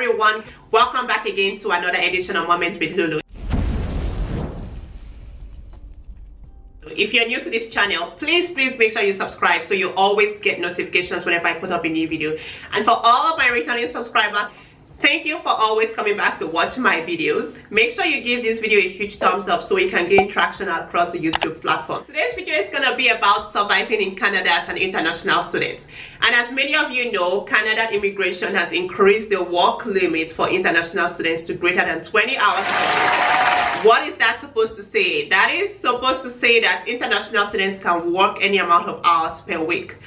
everyone, welcome back again to another edition of Moments with Lulu. If you're new to this channel, please make sure you subscribe so you always get notifications whenever I put up a new video. And for all of my returning subscribers, thank you for always coming back to watch my videos. Make sure you give this video a huge thumbs up so we can gain traction across the YouTube platform. Today's video is going to be about surviving in Canada as an international student. And as many of you know, Canada immigration has increased the work limit for international students to greater than 20 hours. What is that supposed to say? That is supposed to say that international students can work any amount of hours per week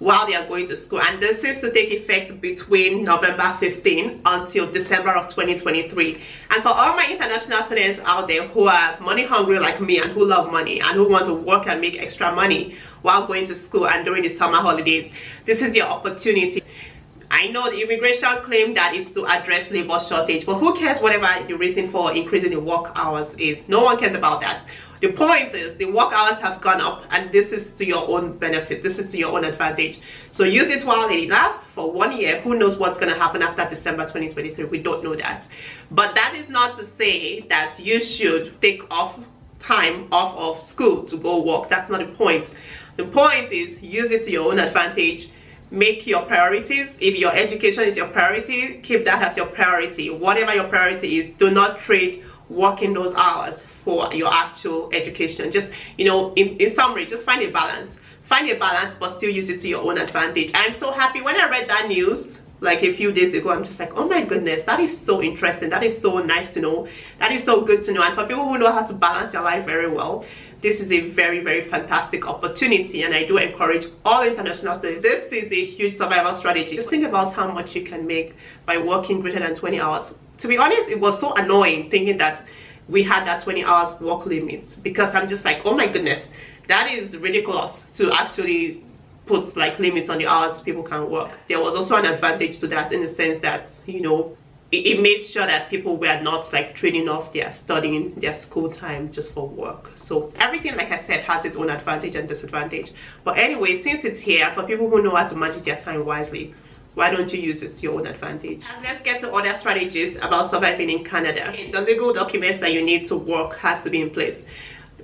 while they are going to school, and this is to take effect between November 15 until December of 2023. And for all my international students out there who are money hungry like me and who love money and who want to work and make extra money while going to school and during the summer holidays, this is your opportunity. I know the immigration claim that it's to address labor shortage, but who cares whatever the reason for increasing the work hours is? No one cares about that. The point is the work hours have gone up, and this is to your own benefit. This is to your own advantage. So use it while it lasts for 1 year. Who knows what's going to happen after December 2023? We don't know that. But that is not to say that you should take time off of school to go work. That's not the point. The point is use this to your own advantage. Make your priorities. If your education is your priority, keep that as your priority. Whatever your priority is, do not trade working those hours for your actual education. Just, you know, in summary, just find a balance, but still use it to your own advantage. I'm so happy when I read that news like a few days ago. I'm just like, oh my goodness, that is so interesting, that is so nice to know, that is so good to know. And for people who know how to balance their life very well, this is a very fantastic opportunity, and I do encourage all international students. This is a huge survival strategy. Just think about how much you can make by working greater than 20 hours. To be honest, it was so annoying thinking that we had that 20 hours work limit, because I'm just like, oh my goodness, that is ridiculous to actually put like limits on the hours people can work. There was also an advantage to that in the sense that, you know, it made sure that people were not like trading off their studying, their school time just for work. So everything, like I said, has its own advantage and disadvantage. But anyway, since it's here, for people who know how to manage their time wisely, why don't you use this to your own advantage? And let's get to other strategies about surviving in Canada. The legal documents that you need to work has to be in place.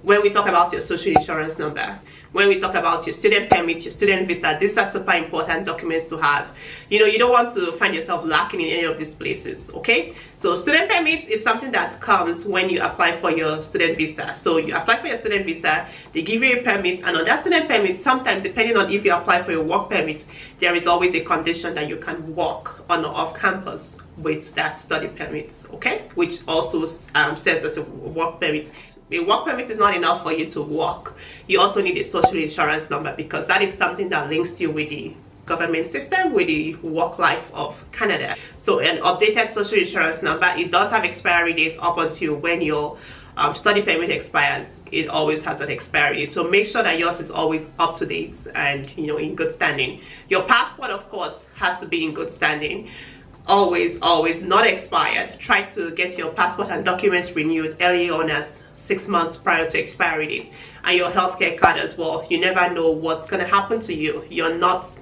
When we talk about your social insurance number, when we talk about your student permit, your student visa, these are super important documents to have. You know, you don't want to find yourself lacking in any of these places, okay? So student permit is something that comes when you apply for your student visa. So you apply for your student visa, they give you a permit, and on that student permit, sometimes depending on if you apply for your work permit, there is always a condition that you can work on or off campus with that study permit, okay? Which also serves as a work permit. A work permit is not enough for you to work. You also need a social insurance number, because that is something that links you with the government system, with the work life of Canada. So an updated social insurance number, it does have expiry dates up until when your study permit expires. It always has that expiry date. So make sure that yours is always up to date and, you know, in good standing. Your passport, of course, has to be in good standing. Always not expired. Try to get your passport and documents renewed early on, as 6 months prior to expiry date, and your healthcare card as well. You never know what's going to happen to you. You're not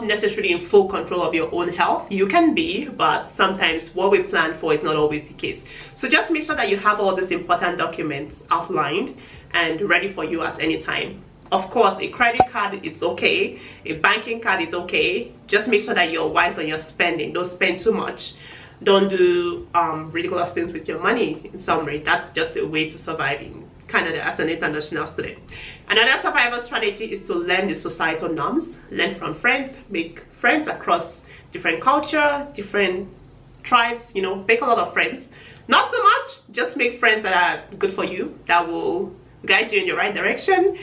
necessarily in full control of your own health. You can be, but sometimes what we plan for is not always the case. So just make sure that you have all these important documents outlined and ready for you at any time. Of course, a credit card, it's okay. A banking card is okay. Just make sure that you're wise on your spending. Don't spend too much. Don't do ridiculous things with your money. In summary, that's just a way to survive in Canada as an international student. Another survival strategy is to learn the societal norms, learn from friends, make friends across different culture, different tribes, you know, make a lot of friends. Not too much, just make friends that are good for you, that will guide you in the right direction.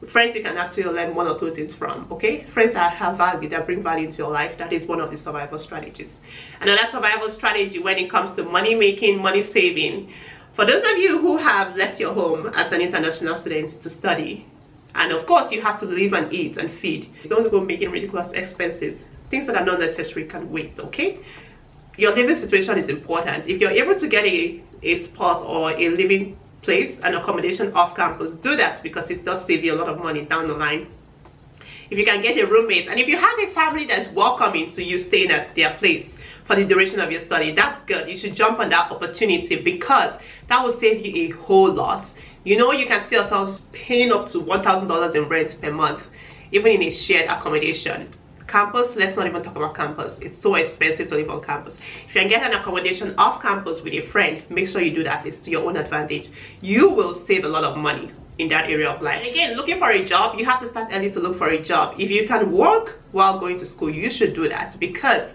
Friends you can actually learn 1 or 2 things from, okay? Friends that have value, that bring value into your life. That is one of the survival strategies. Another survival strategy when it comes to money making, money saving. For those of you who have left your home as an international student to study, and of course you have to live and eat and feed, don't go making ridiculous expenses. Things that are not necessary can wait, okay? Your living situation is important. If you're able to get a spot or a living place and accommodation off campus, do that, because it does save you a lot of money down the line. If you can get a roommate, and if you have a family that's welcoming to you staying at their place for the duration of your study. That's good. You should jump on that opportunity because that will save you a whole lot. You know, you can see yourself paying up to $1,000 in rent per month, even in a shared accommodation. Campus, let's not even talk about campus. It's so expensive to live on campus. If you can get an accommodation off campus with a friend, make sure you do that. It's to your own advantage. You will save a lot of money in that area of life. And again, looking for a job, you have to start early to look for a job. If you can work while going to school, you should do that, because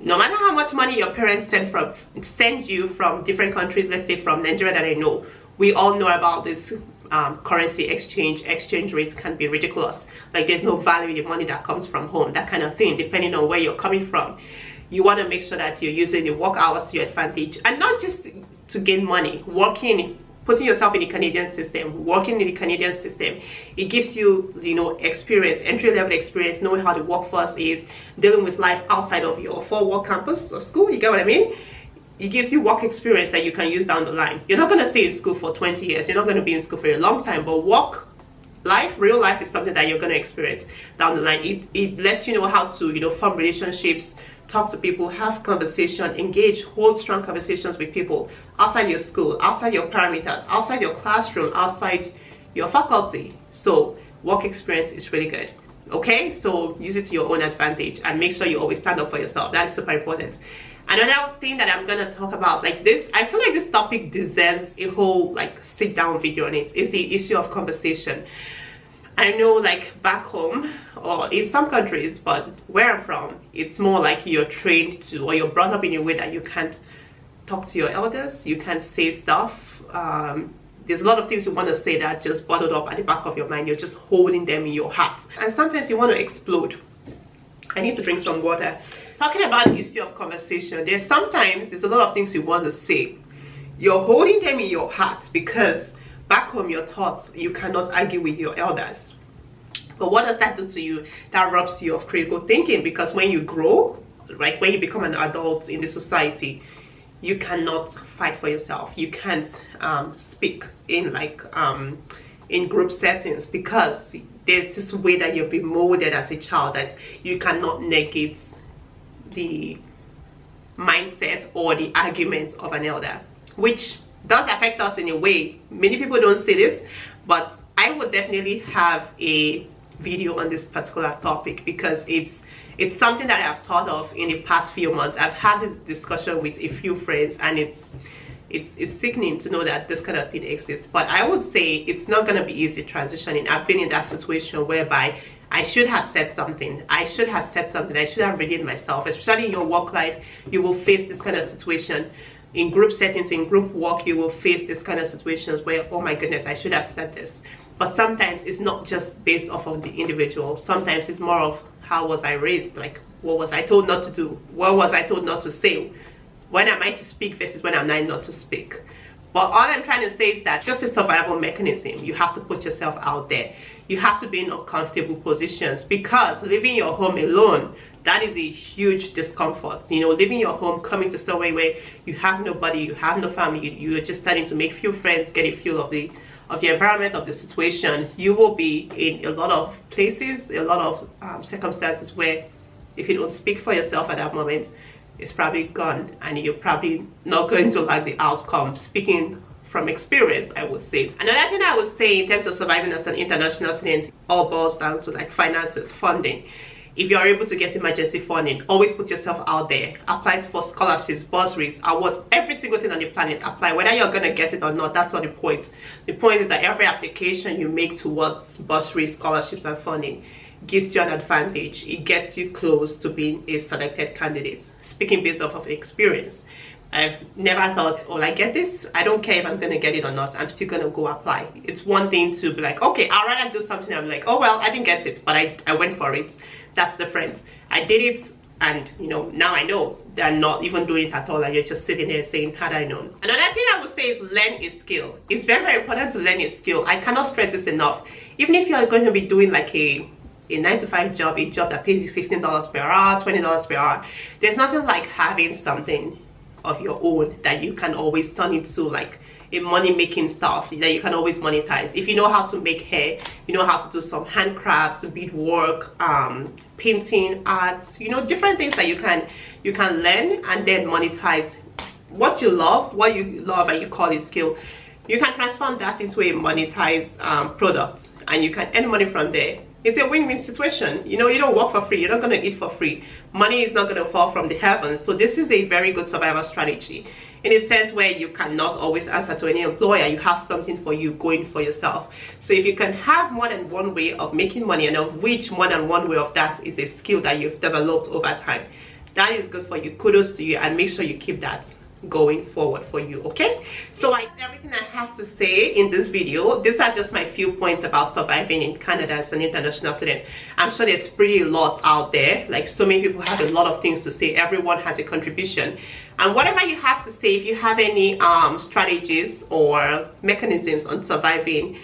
no matter how much money your parents send you from different countries, let's say from Nigeria that I know, we all know about this currency exchange rates can be ridiculous. Like there's no value in the money that comes from home, that kind of thing, depending on where you're coming from. You want to make sure that you're using the work hours to your advantage, and not just to gain money. Putting yourself in the Canadian system, working in the Canadian system, it gives you, you know, experience, entry-level experience, knowing how the workforce is, dealing with life outside of your four-wall campus of school. You get what I mean? It gives you work experience that you can use down the line. You're not going to stay in school for 20 years. You're not going to be in school for a long time, but real life is something that you're going to experience down the line. It lets you know how to, you know, form relationships, talk to people, have conversation, engage, hold strong conversations with people outside your school, outside your parameters, outside your classroom, outside your faculty. So work experience is really good. Okay, so use it to your own advantage and make sure you always stand up for yourself. That is super important. Another thing that I'm gonna talk about, like this, I feel like this topic deserves a whole like sit down video on it, is the issue of conversation. I know, like back home or in some countries, but where I'm from, it's more like you're trained to, or you're brought up in a way that you can't talk to your elders, you can't say stuff. There's a lot of things you want to say that just bottled up at the back of your mind. You're just holding them in your heart, and sometimes you want to explode. I need to drink some water. Talking about the issue of conversation, there's a lot of things you want to say. You're holding them in your heart because back home you're taught you cannot argue with your elders. But what does that do to you? That robs you of critical thinking, because when you grow, like when you become an adult in the society, you cannot fight for yourself. You can't speak in in group settings, because there's this way that you've been molded as a child that you cannot negate the mindset or the arguments of an elder, which does affect us in a way. Many people don't see this, but I would definitely have a video on this particular topic, because it's something that I've thought of in the past few months. I've had this discussion with a few friends, and it's sickening to know that this kind of thing exists. But I would say it's not going to be easy transitioning. I've been in that situation whereby I should have said something. I should have redeemed myself. Especially in your work life, you will face this kind of situation. In group settings, in group work, you will face this kind of situations where, oh my goodness, I should have said this. But sometimes it's not just based off of the individual. Sometimes it's more of how was I raised? Like, what was I told not to do? What was I told not to say? When am I to speak versus when am I not to speak? But all I'm trying to say is that just a survival mechanism. You have to put yourself out there. You have to be in uncomfortable positions, because leaving your home alone, that is a huge discomfort. You know, leaving your home, coming to somewhere where you have nobody, you have no family, you're just starting to make few friends, get a feel of the environment, of the situation. You will be in a lot of places, a lot of circumstances where if you don't speak for yourself at that moment, it's probably gone, and you're probably not going to like the outcome. Speaking from experience, I would say. Another thing I would say in terms of surviving as an international student all boils down to like finances, funding. If you're able to get emergency funding, always put yourself out there. Apply for scholarships, bursaries, awards, every single thing on the planet. Apply. Whether you're going to get it or not, that's not the point. The point is that every application you make towards bursaries, scholarships, and funding gives you an advantage. It gets you close to being a selected candidate. Speaking based off of experience, I've never thought, oh, I get this, I don't care if I'm going to get it or not, I'm still going to go apply. It's one thing to be like, okay, I'd rather do something, I'm like, oh well, I didn't get it, but I went for it. That's different. I did it, and you know, now I know they're not even doing it at all, and you're just sitting there saying, had I known. Another thing I would say is learn a skill. It's very, very important to learn a skill. I cannot stress this enough. Even if you're going to be doing like a 9-to-5 job, a job that pays you $15 per hour, $20 per hour, there's nothing like having something of your own that you can always turn into like a money making stuff that you can always monetize. If you know how to make hair, you know how to do some handcrafts, beadwork, painting, arts, you know, different things that you can learn and then monetize. What you love and you call it skill, you can transform that into a monetized product, and you can earn money from there. It's a win-win situation. You know, you don't work for free, you're not going to eat for free, money is not going to fall from the heavens. So this is a very good survival strategy, in a sense where you cannot always answer to any employer. You have something for you going for yourself. So if you can have more than one way of making money, and of which more than one way of that is a skill that you've developed over time, that is good for you. Kudos to you, and make sure you keep that going forward for you. Okay, so that's everything I have to say in this video. These are just my few points about surviving in Canada as an international student. I'm sure there's pretty a lot out there, like so many people have a lot of things to say. Everyone has a contribution, and whatever you have to say, if you have any strategies or mechanisms on surviving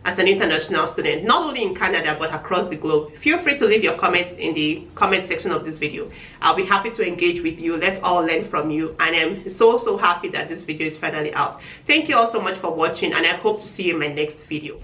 as an international student, not only in Canada but across the globe, feel free to leave your comments in the comment section of this video. I'll be happy to engage with you. Let's all learn from you, and I'm so happy that this video is finally out. Thank you all so much for watching, and I hope to see you in my next video.